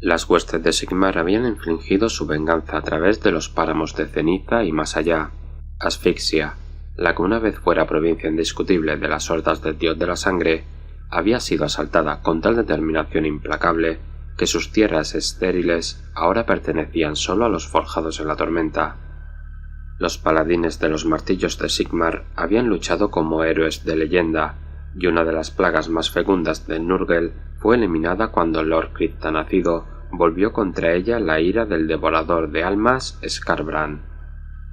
Las huestes de Sigmar habían infligido su venganza a través de los páramos de ceniza y más allá. Asfixia, la que una vez fuera provincia indiscutible de las hordas del dios de la sangre, había sido asaltada con tal determinación implacable que sus tierras estériles ahora pertenecían solo a los forjados en la tormenta. Los paladines de los martillos de Sigmar habían luchado como héroes de leyenda, y una de las plagas más fecundas de Nurgle fue eliminada cuando Lord Criptanacido volvió contra ella la ira del devorador de almas Skarbrand.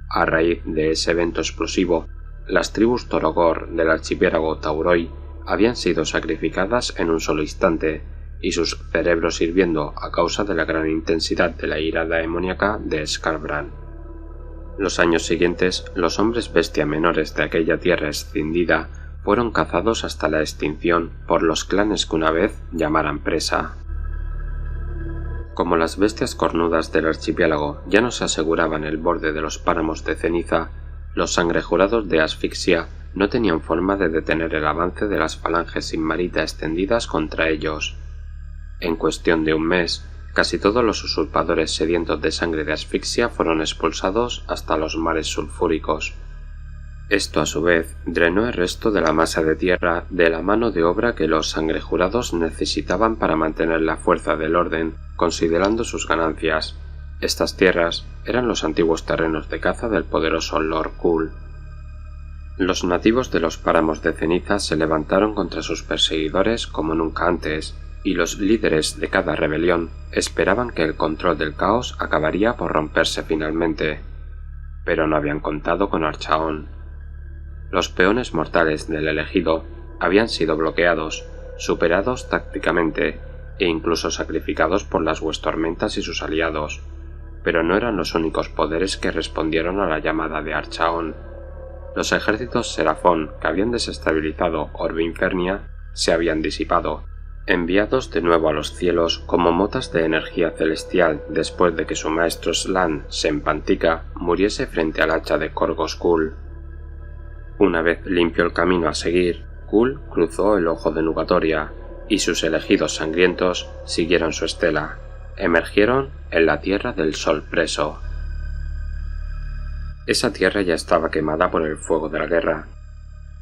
A raíz de ese evento explosivo, las tribus Torogor del archipiélago Tauroi habían sido sacrificadas en un solo instante, y sus cerebros hirviendo a causa de la gran intensidad de la ira demoníaca de Skarbrand. Los años siguientes, los hombres bestia menores de aquella tierra escindida fueron cazados hasta la extinción por los clanes que una vez llamaran presa. Como las bestias cornudas del archipiélago ya no se aseguraban el borde de los páramos de ceniza, los sangrejurados de Asfixia no tenían forma de detener el avance de las falanges sigmarita extendidas contra ellos. En cuestión de un mes, casi todos los usurpadores sedientos de sangre de Asfixia fueron expulsados hasta los mares sulfúricos. Esto, a su vez, drenó el resto de la masa de tierra de la mano de obra que los sangrejurados necesitaban para mantener la fuerza del orden, considerando sus ganancias. Estas tierras eran los antiguos terrenos de caza del poderoso Lord Kul. Los nativos de los páramos de ceniza se levantaron contra sus perseguidores como nunca antes, y los líderes de cada rebelión esperaban que el control del caos acabaría por romperse finalmente. Pero no habían contado con Archaon. Los peones mortales del elegido habían sido bloqueados, superados tácticamente e incluso sacrificados por las Huestormentas y sus aliados, pero no eran los únicos poderes que respondieron a la llamada de Archaon. Los ejércitos Serafón que habían desestabilizado Orbe Infernia se habían disipado, enviados de nuevo a los cielos como motas de energía celestial después de que su maestro Slan Senpantica muriese frente al hacha de Korgos Kul. Una vez limpio el camino a seguir, Kul cruzó el ojo de Nugatoria, y sus elegidos sangrientos siguieron su estela. Emergieron en la tierra del sol preso. Esa tierra ya estaba quemada por el fuego de la guerra.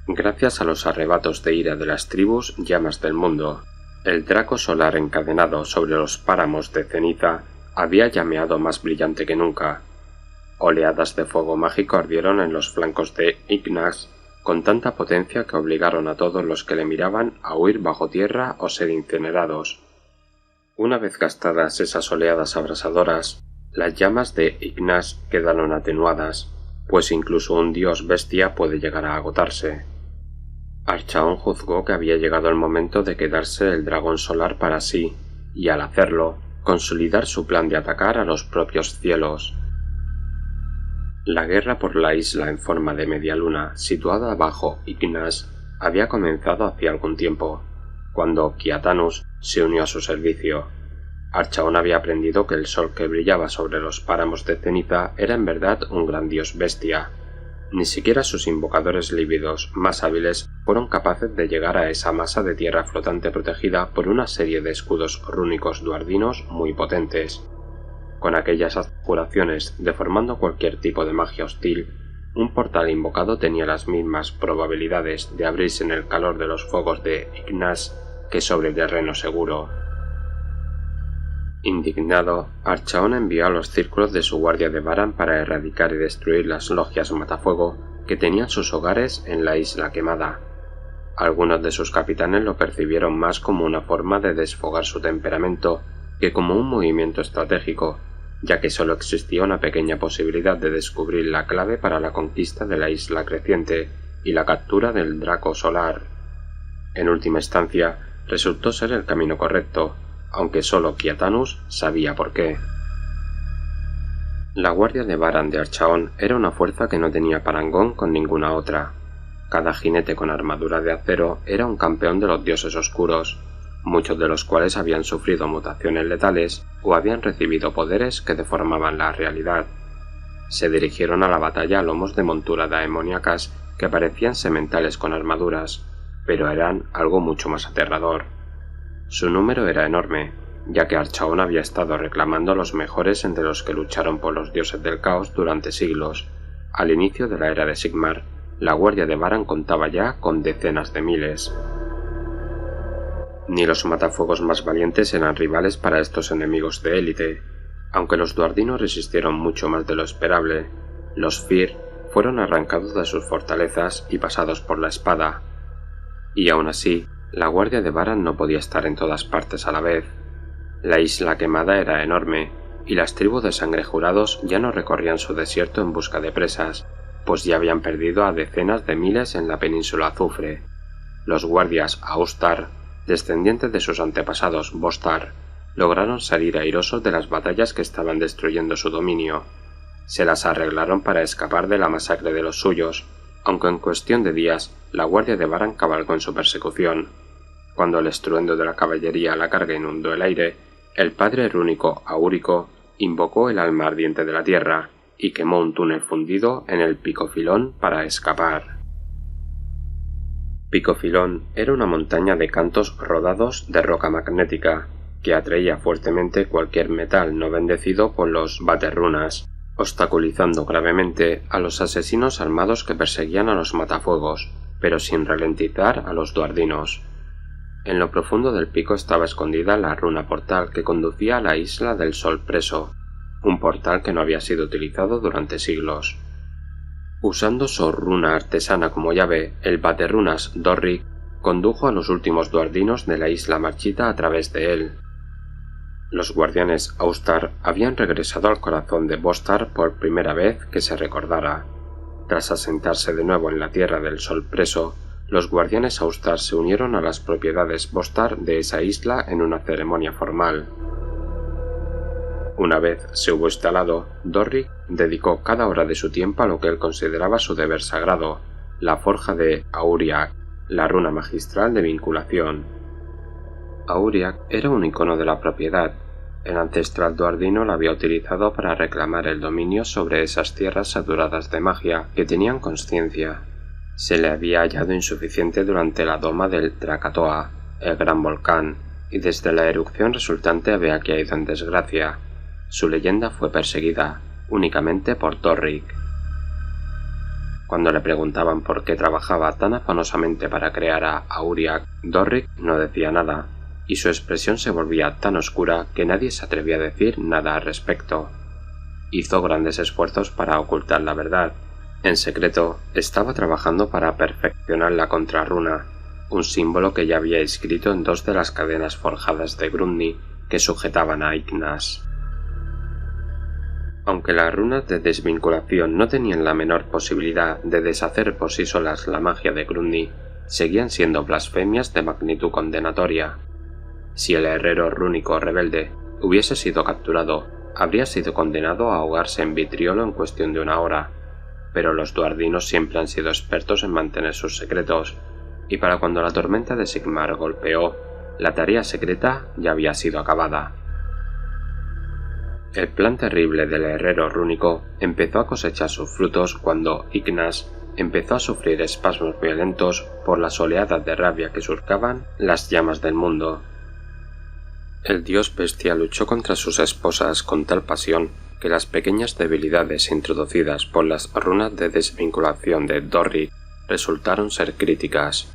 Gracias a los arrebatos de ira de las tribus llamas del mundo, el draco solar encadenado sobre los páramos de ceniza había llameado más brillante que nunca. Oleadas de fuego mágico ardieron en los flancos de Ignas con tanta potencia que obligaron a todos los que le miraban a huir bajo tierra o ser incinerados. Una vez gastadas esas oleadas abrasadoras, las llamas de Ignas quedaron atenuadas, pues incluso un dios bestia puede llegar a agotarse. Archaon juzgó que había llegado el momento de quedarse el dragón solar para sí, y al hacerlo, consolidar su plan de atacar a los propios cielos. La guerra por la isla en forma de media luna, situada bajo Ignas, había comenzado hacía algún tiempo, cuando Kiatanus se unió a su servicio. Archaon había aprendido que el sol que brillaba sobre los páramos de ceniza era en verdad un gran dios bestia. Ni siquiera sus invocadores lívidos más hábiles fueron capaces de llegar a esa masa de tierra flotante protegida por una serie de escudos rúnicos duardinos muy potentes. Con aquellas adjuraciones deformando cualquier tipo de magia hostil, un portal invocado tenía las mismas probabilidades de abrirse en el calor de los fuegos de Ignas que sobre terreno seguro. Indignado, Archaon envió a los círculos de su guardia de Varan para erradicar y destruir las logias matafuego que tenían sus hogares en la isla quemada. Algunos de sus capitanes lo percibieron más como una forma de desfogar su temperamento que como un movimiento estratégico, ya que solo existía una pequeña posibilidad de descubrir la clave para la conquista de la isla creciente y la captura del draco solar. En última instancia, resultó ser el camino correcto, aunque solo Kiatanus sabía por qué. La guardia de Varan de Archaon era una fuerza que no tenía parangón con ninguna otra. Cada jinete con armadura de acero era un campeón de los dioses oscuros, muchos de los cuales habían sufrido mutaciones letales o habían recibido poderes que deformaban la realidad. Se dirigieron a la batalla a lomos de montura daemoniacas que parecían sementales con armaduras, pero eran algo mucho más aterrador. Su número era enorme, ya que Archaon había estado reclamando a los mejores entre los que lucharon por los dioses del caos durante siglos. Al inicio de la era de Sigmar, la guardia de Varan contaba ya con decenas de miles. Ni los matafuegos más valientes eran rivales para estos enemigos de élite. Aunque los duardinos resistieron mucho más de lo esperable, los Fyr fueron arrancados de sus fortalezas y pasados por la espada. Y aún así, la guardia de Varan no podía estar en todas partes a la vez. La isla quemada era enorme, y las tribus de sangrejurados ya no recorrían su desierto en busca de presas, pues ya habían perdido a decenas de miles en la península Azufre. Los guardias Austar, descendientes de sus antepasados Vostar, lograron salir airosos de las batallas que estaban destruyendo su dominio. Se las arreglaron para escapar de la masacre de los suyos, aunque en cuestión de días la guardia de Varan cabalgó en su persecución. Cuando el estruendo de la caballería a la carga inundó el aire, el padre rúnico Aurico invocó el alma ardiente de la tierra y quemó un túnel fundido en el Pico Filón para escapar. Pico Filón era una montaña de cantos rodados de roca magnética que atraía fuertemente cualquier metal no bendecido por los Vaterrunas, obstaculizando gravemente a los asesinos armados que perseguían a los matafuegos, pero sin ralentizar a los duardinos. En lo profundo del pico estaba escondida la runa portal que conducía a la isla del Sol Preso, un portal que no había sido utilizado durante siglos. Usando su runa artesana como llave, el Vaterrunas Dorrik condujo a los últimos duardinos de la isla marchita a través de él. Los guardianes Austar habían regresado al corazón de Vostar por primera vez que se recordara. Tras asentarse de nuevo en la tierra del Sol Preso, los guardianes Austar se unieron a las propiedades Vostar de esa isla en una ceremonia formal. Una vez se hubo instalado, Dorrik dedicó cada hora de su tiempo a lo que él consideraba su deber sagrado, la forja de Auriak, la runa magistral de vinculación. Auriak era un icono de la propiedad. El ancestral duardino la había utilizado para reclamar el dominio sobre esas tierras saturadas de magia que tenían conciencia. Se le había hallado insuficiente durante la doma del Krakatoa, el gran volcán, y desde la erupción resultante había caído en desgracia. Su leyenda fue perseguida únicamente por Dorrik. Cuando le preguntaban por qué trabajaba tan afanosamente para crear a Auriak, Dorrik no decía nada, y su expresión se volvía tan oscura que nadie se atrevía a decir nada al respecto. Hizo grandes esfuerzos para ocultar la verdad. En secreto, estaba trabajando para perfeccionar la contrarruna, un símbolo que ya había escrito en 2 de las cadenas forjadas de Grundy que sujetaban a Ignas. Aunque las runas de desvinculación no tenían la menor posibilidad de deshacer por sí solas la magia de Grundy, seguían siendo blasfemias de magnitud condenatoria. Si el herrero rúnico rebelde hubiese sido capturado, habría sido condenado a ahogarse en vitriolo en cuestión de una hora, pero los duardinos siempre han sido expertos en mantener sus secretos, y para cuando la tormenta de Sigmar golpeó, la tarea secreta ya había sido acabada. El plan terrible del herrero rúnico empezó a cosechar sus frutos cuando Ignas empezó a sufrir espasmos violentos por las oleadas de rabia que surcaban las llamas del mundo. El dios bestia luchó contra sus esposas con tal pasión que las pequeñas debilidades introducidas por las runas de desvinculación de Dorrik resultaron ser críticas.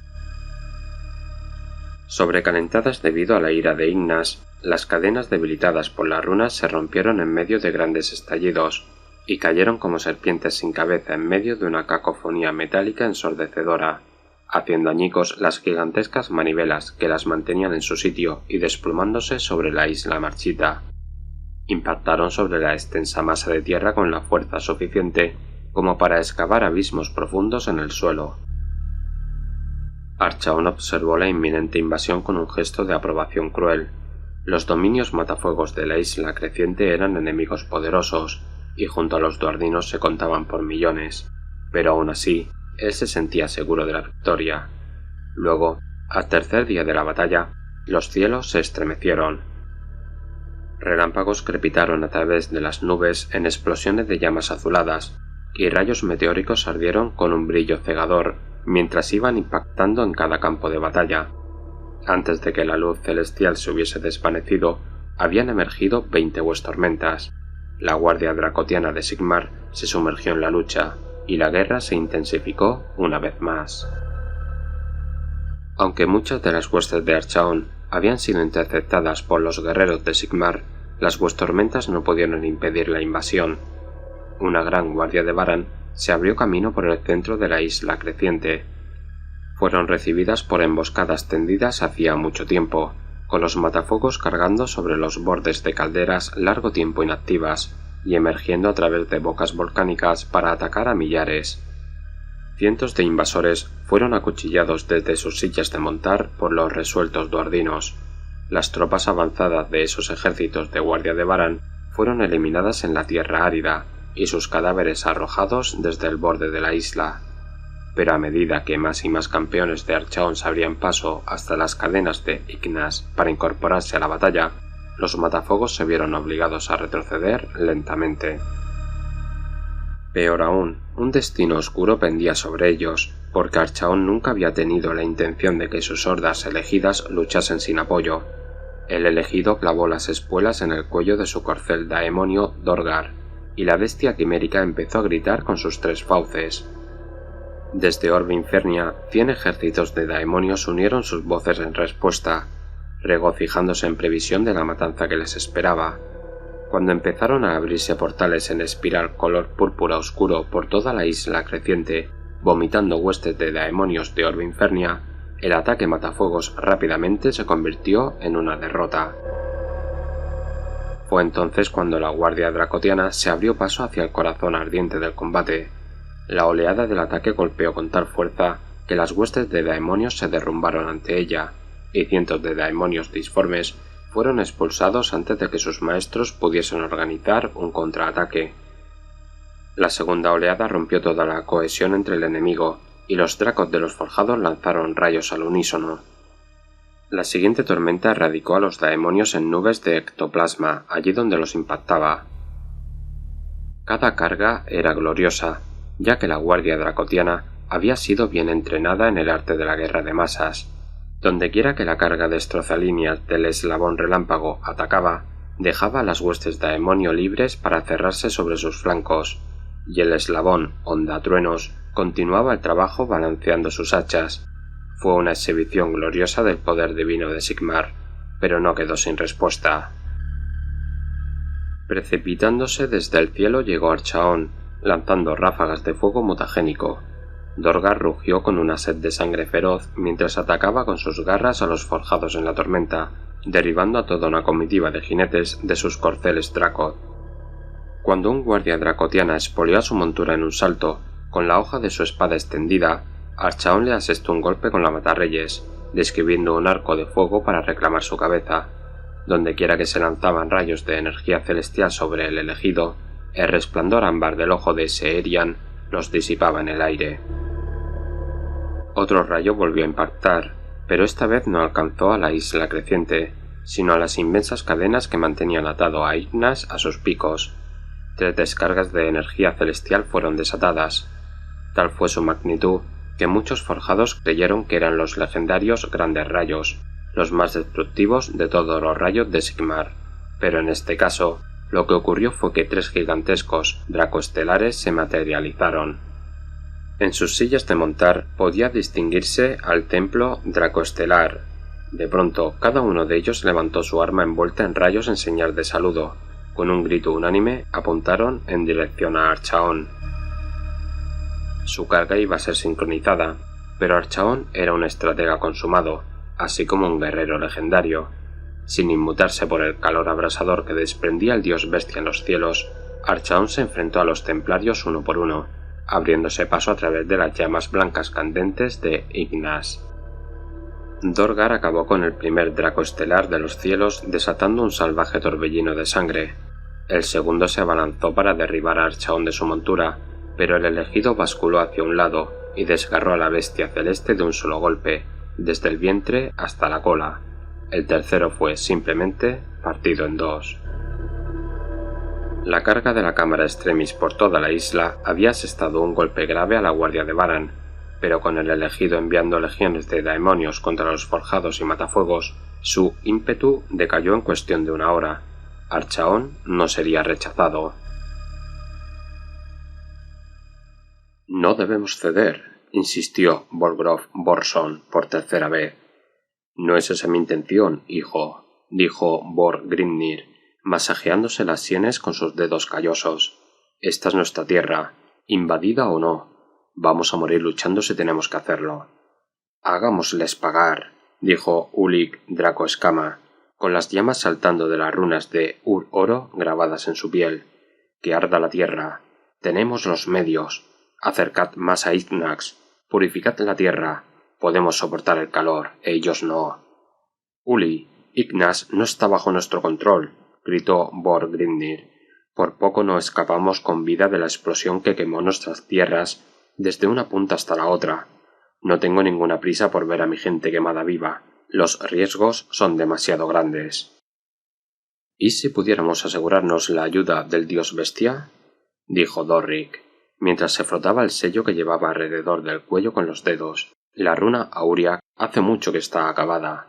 Sobrecalentadas debido a la ira de Ignas, las cadenas debilitadas por las runas se rompieron en medio de grandes estallidos y cayeron como serpientes sin cabeza en medio de una cacofonía metálica ensordecedora, haciendo añicos las gigantescas manivelas que las mantenían en su sitio y desplumándose sobre la isla marchita. Impactaron sobre la extensa masa de tierra con la fuerza suficiente como para excavar abismos profundos en el suelo. Archaon observó la inminente invasión con un gesto de aprobación cruel. Los dominios matafuegos de la isla creciente eran enemigos poderosos, y junto a los duardinos se contaban por millones, pero aún así, él se sentía seguro de la victoria. Luego, al tercer día de la batalla, los cielos se estremecieron. Relámpagos crepitaron a través de las nubes en explosiones de llamas azuladas, y rayos meteóricos ardieron con un brillo cegador mientras iban impactando en cada campo de batalla. Antes de que la luz celestial se hubiese desvanecido, habían emergido 20 tormentas. La guardia dracotiana de Sigmar se sumergió en la lucha, y la guerra se intensificó una vez más. Aunque muchas de las huestes de Archaon habían sido interceptadas por los guerreros de Sigmar, las tormentas no pudieron impedir la invasión. Una gran guardia de Varan se abrió camino por el centro de la isla creciente. Fueron recibidas por emboscadas tendidas hacía mucho tiempo, con los matafuegos cargando sobre los bordes de calderas largo tiempo inactivas y emergiendo a través de bocas volcánicas para atacar a millares. Cientos de invasores fueron acuchillados desde sus sillas de montar por los resueltos duardinos. Las tropas avanzadas de esos ejércitos de guardia de Varan fueron eliminadas en la tierra árida y sus cadáveres arrojados desde el borde de la isla. Pero a medida que más y más campeones de Archaon se abrían paso hasta las cadenas de Ignas para incorporarse a la batalla, los matafuegos se vieron obligados a retroceder lentamente. Peor aún, un destino oscuro pendía sobre ellos, porque Archaon nunca había tenido la intención de que sus hordas elegidas luchasen sin apoyo. El elegido clavó las espuelas en el cuello de su corcel daemonio Dorgar, y la bestia quimérica empezó a gritar con sus 3 fauces. Desde Orbe Infernia, 100 ejércitos de daemonios unieron sus voces en respuesta, regocijándose en previsión de la matanza que les esperaba. Cuando empezaron a abrirse portales en espiral color púrpura oscuro por toda la isla creciente, vomitando huestes de daemonios de Orbe Infernia, el ataque matafuegos rápidamente se convirtió en una derrota. Fue entonces cuando la guardia dracotiana se abrió paso hacia el corazón ardiente del combate. La oleada del ataque golpeó con tal fuerza que las huestes de daemonios se derrumbaron ante ella, y cientos de daemonios disformes fueron expulsados antes de que sus maestros pudiesen organizar un contraataque. La segunda oleada rompió toda la cohesión entre el enemigo, y los dracos de los forjados lanzaron rayos al unísono. La siguiente tormenta erradicó a los daemonios en nubes de ectoplasma allí donde los impactaba. Cada carga era gloriosa, ya que la guardia dracotiana había sido bien entrenada en el arte de la guerra de masas. Dondequiera que la carga destrozalíneas del eslabón relámpago atacaba, dejaba a las huestes daemonio libres para cerrarse sobre sus flancos, y el eslabón ondatruenos continuaba el trabajo balanceando sus hachas. Fue una exhibición gloriosa del poder divino de Sigmar, pero no quedó sin respuesta. Precipitándose desde el cielo llegó Archaon, lanzando ráfagas de fuego mutagénico. Dorgar rugió con una sed de sangre feroz mientras atacaba con sus garras a los forjados en la tormenta, derribando a toda una comitiva de jinetes de sus corceles Dracoth. Cuando un guardia dracotiana expolió a su montura en un salto, con la hoja de su espada extendida, Archaon le asestó un golpe con la matarreyes, describiendo un arco de fuego para reclamar su cabeza. Dondequiera que se lanzaban rayos de energía celestial sobre el elegido, el resplandor ámbar del ojo de Seerian los disipaba en el aire. Otro rayo volvió a impactar, pero esta vez no alcanzó a la isla creciente, sino a las inmensas cadenas que mantenían atado a Ignas a sus picos. 3 descargas de energía celestial fueron desatadas. Tal fue su magnitud que muchos forjados creyeron que eran los legendarios grandes rayos, los más destructivos de todos los rayos de Sigmar, pero en este caso, lo que ocurrió fue que 3 gigantescos dracoestelares se materializaron. En sus sillas de montar podía distinguirse al templo dracoestelar. De pronto, cada uno de ellos levantó su arma envuelta en rayos en señal de saludo. Con un grito unánime, apuntaron en dirección a Archaon. Su carga iba a ser sincronizada, pero Archaon era un estratega consumado, así como un guerrero legendario. Sin inmutarse por el calor abrasador que desprendía el dios bestia en los cielos, Archaon se enfrentó a los templarios uno por uno, abriéndose paso a través de las llamas blancas candentes de Ignas. Dorgar acabó con el primer draco estelar de los cielos desatando un salvaje torbellino de sangre. El segundo se abalanzó para derribar a Archaon de su montura, pero el elegido basculó hacia un lado y desgarró a la bestia celeste de un solo golpe, desde el vientre hasta la cola. El tercero fue, simplemente, partido en 2. La carga de la cámara extremis por toda la isla había asestado un golpe grave a la guardia de Varan, pero con el elegido enviando legiones de daemonios contra los forjados y matafuegos, Su ímpetu decayó en cuestión de una hora. Archaon no sería rechazado. «No debemos ceder», insistió Bolgrov Borson por tercera vez. «No es esa mi intención, hijo», dijo Borgrimnir, masajeándose las sienes con sus dedos callosos. «Esta es nuestra tierra, invadida o no. Vamos a morir luchando si tenemos que hacerlo». «Hagámosles pagar», dijo Ulik Dracoescama, con las llamas saltando de las runas de Ur-Oro grabadas en su piel. «Que arda la tierra. Tenemos los medios. Acercad más a Ignax. Purificad la tierra. Podemos soportar el calor, ellos no». «Uli, Ignax no está bajo nuestro control», gritó Borgrimnir. «Por poco no escapamos con vida de la explosión que quemó nuestras tierras desde una punta hasta la otra. No tengo ninguna prisa por ver a mi gente quemada viva. Los riesgos son demasiado grandes». «¿Y si pudiéramos asegurarnos la ayuda del dios bestia?», dijo Dorrik, mientras se frotaba el sello que llevaba alrededor del cuello con los dedos. «La runa Auriak hace mucho que está acabada».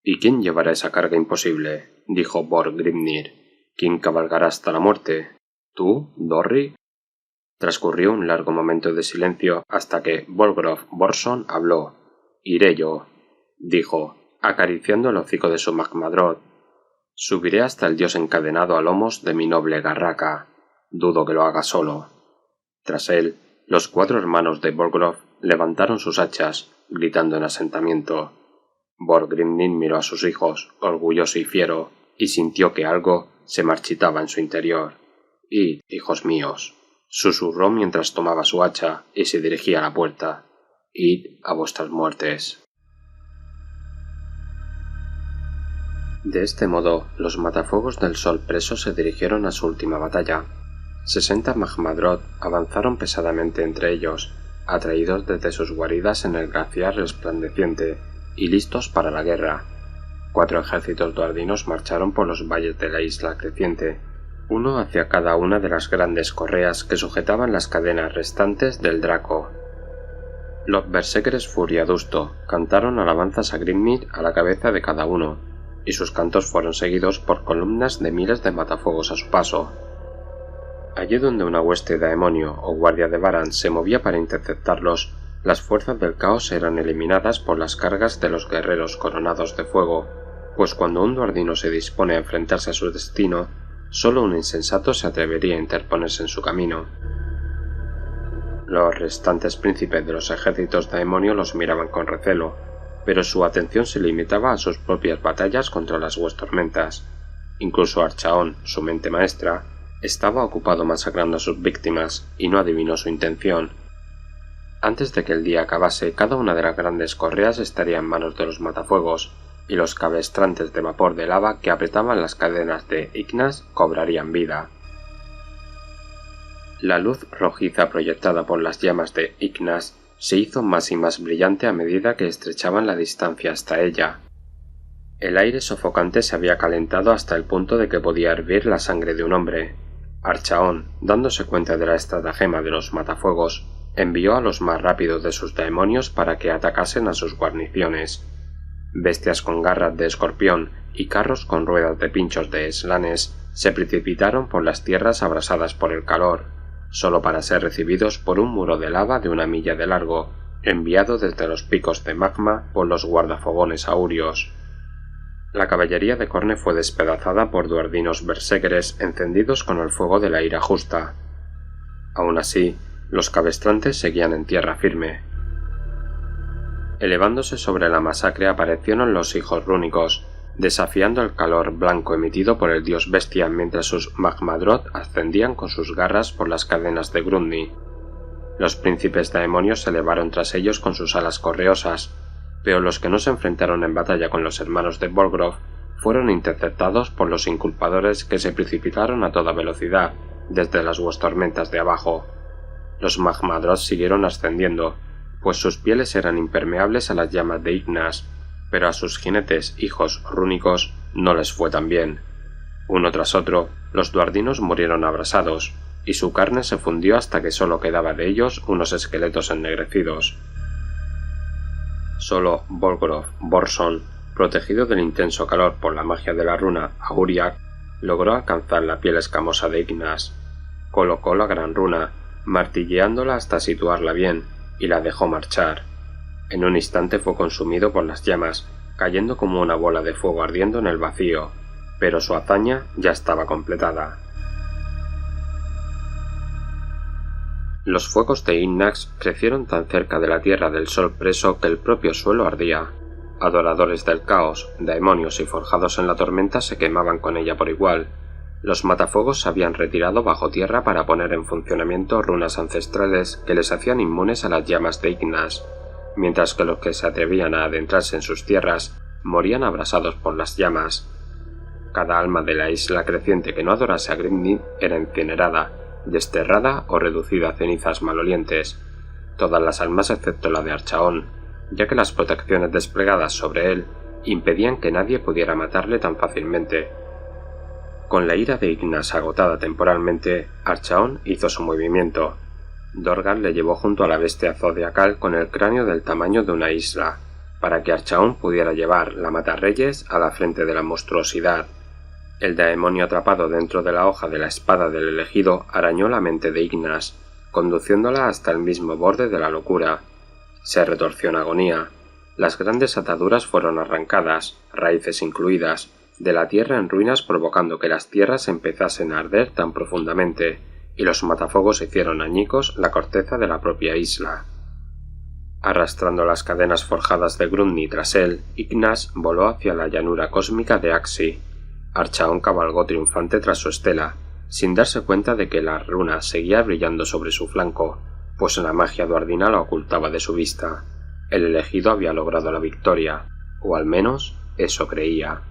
«¿Y quién llevará esa carga imposible?», dijo Borgrimnir. «¿Quién cabalgará hasta la muerte? ¿Tú, Dorrik?». Transcurrió un largo momento de silencio hasta que Bolgrov Borson habló. «Iré yo», dijo, acariciando el hocico de su Magmadrot. «Subiré hasta el dios encadenado a lomos de mi noble Garraka. Dudo que lo haga solo». Tras él, los 4 hermanos de Bolgrov levantaron sus hachas, gritando en asentamiento. Borgrimnir miró a sus hijos, orgulloso y fiero, y sintió que algo se marchitaba en su interior. «Id, hijos míos», susurró mientras tomaba su hacha y se dirigía a la puerta. «Id a vuestras muertes». De este modo, los matafuegos del sol preso se dirigieron a su última batalla. 60 Magmadrot avanzaron pesadamente entre ellos, atraídos desde sus guaridas en el glaciar resplandeciente, y listos para la guerra. 4 ejércitos duardinos marcharon por los valles de la isla creciente, uno hacia cada una de las grandes correas que sujetaban las cadenas restantes del Draco. Los berserkers Furiadusto cantaron alabanzas a Grimnir a la cabeza de cada uno, y sus cantos fueron seguidos por columnas de miles de matafuegos a su paso. Allí donde una hueste de Aemonio o guardia de Varan se movía para interceptarlos, las fuerzas del caos eran eliminadas por las cargas de los guerreros coronados de fuego, pues cuando un duardino se dispone a enfrentarse a su destino, solo un insensato se atrevería a interponerse en su camino. Los restantes príncipes de los ejércitos de Aemonio los miraban con recelo, pero su atención se limitaba a sus propias batallas contra las huestormentas. Incluso Archaon, su mente maestra, estaba ocupado masacrando a sus víctimas y no adivinó su intención. Antes de que el día acabase, cada una de las grandes correas estaría en manos de los matafuegos, y los cabestrantes de vapor de lava que apretaban las cadenas de Ignax cobrarían vida. La luz rojiza proyectada por las llamas de Ignax se hizo más y más brillante a medida que estrechaban la distancia hasta ella. El aire sofocante se había calentado hasta el punto de que podía hervir la sangre de un hombre. Archaon, dándose cuenta de la estratagema de los matafuegos, envió a los más rápidos de sus demonios para que atacasen a sus guarniciones. Bestias con garras de escorpión y carros con ruedas de pinchos de eslanes se precipitaron por las tierras abrasadas por el calor, solo para ser recibidos por un muro de lava de 1 milla de largo, enviado desde los picos de magma por los guardafogones aurios. La caballería de Khorne fue despedazada por duardinos berserkers encendidos con el fuego de la ira justa. Aún así, los cabestrantes seguían en tierra firme. Elevándose sobre la masacre aparecieron los hijos rúnicos, desafiando el calor blanco emitido por el dios bestia mientras sus Magmadrot ascendían con sus garras por las cadenas de Grundy. Los príncipes daemonios se elevaron tras ellos con sus alas correosas, pero los que no se enfrentaron en batalla con los hermanos de Bolgrov fueron interceptados por los inculpadores que se precipitaron a toda velocidad desde las huestormentas de abajo. Los Magmadrot siguieron ascendiendo, pues sus pieles eran impermeables a las llamas de Ignax, pero a sus jinetes hijos rúnicos no les fue tan bien. Uno tras otro, los duardinos murieron abrasados, y su carne se fundió hasta que solo quedaba de ellos unos esqueletos ennegrecidos. Solo Bolgrov Borson Protegido del intenso calor por la magia de la runa Auriak, logró alcanzar la piel escamosa de Ignas. Colocó la gran runa, martilleándola hasta situarla bien, y la dejó marchar. En un instante fue consumido por las llamas, cayendo como una bola de fuego ardiendo en el vacío, pero su hazaña ya estaba completada. Los fuegos de Ignax crecieron tan cerca de la Tierra del Sol preso que el propio suelo ardía. Adoradores del caos, demonios y forjados en la tormenta se quemaban con ella por igual. Los matafuegos se habían retirado bajo tierra para poner en funcionamiento runas ancestrales que les hacían inmunes a las llamas de Ignas, mientras que los que se atrevían a adentrarse en sus tierras morían abrasados por las llamas. Cada alma de la isla creciente que no adorase a Grimnir era incinerada, desterrada o reducida a cenizas malolientes. Todas las almas excepto la de Archaon, ya que las protecciones desplegadas sobre él impedían que nadie pudiera matarle tan fácilmente. Con la ira de Ignas agotada temporalmente, Archaon hizo su movimiento. Dorgan le llevó junto a la bestia zodiacal con el cráneo del tamaño de una isla, para que Archaon pudiera llevar la matarreyes a la frente de la monstruosidad. El demonio atrapado dentro de la hoja de la espada del elegido arañó la mente de Ignas, conduciéndola hasta el mismo borde de la locura. Se retorció en agonía. Las grandes ataduras fueron arrancadas, raíces incluidas, de la tierra en ruinas, provocando que las tierras empezasen a arder tan profundamente, y los matafuegos hicieron añicos la corteza de la propia isla. Arrastrando las cadenas forjadas de Grundni tras él, Ignas voló hacia la llanura cósmica de Axi. Archaon cabalgó triunfante tras su estela, sin darse cuenta de que la runa seguía brillando sobre su flanco, pues la magia duardina la ocultaba de su vista. El elegido había logrado la victoria, o al menos eso creía.